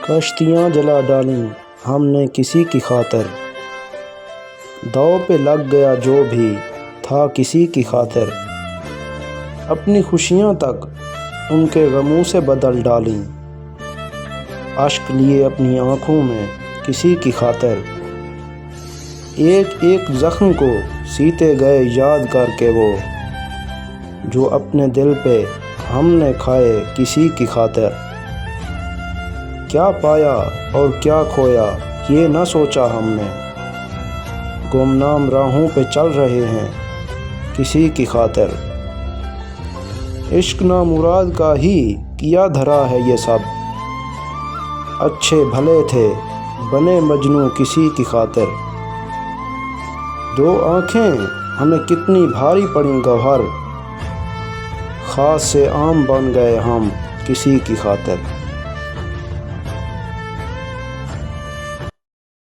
کشتیاں جلا ڈالیں ہم نے کسی کی خاطر، داؤ پہ لگ گیا جو بھی تھا کسی کی خاطر، اپنی خوشیاں تک ان کے غموں سے بدل ڈالیں، اشک لیے اپنی آنکھوں میں کسی کی خاطر، ایک ایک زخم کو سیتے گئے یاد کر کے وہ، جو اپنے دل پہ ہم نے کھائے کسی کی خاطر، کیا پایا اور کیا کھویا یہ نہ سوچا ہم نے، گمنام راہوں پہ چل رہے ہیں کسی کی خاطر، عشق نامراد کا ہی کیا دھرا ہے یہ سب، اچھے بھلے تھے بنے مجنوں کسی کی خاطر، دو آنکھیں ہمیں کتنی بھاری پڑیں گوہر، خاص سے عام بن گئے ہم کسی کی خاطر۔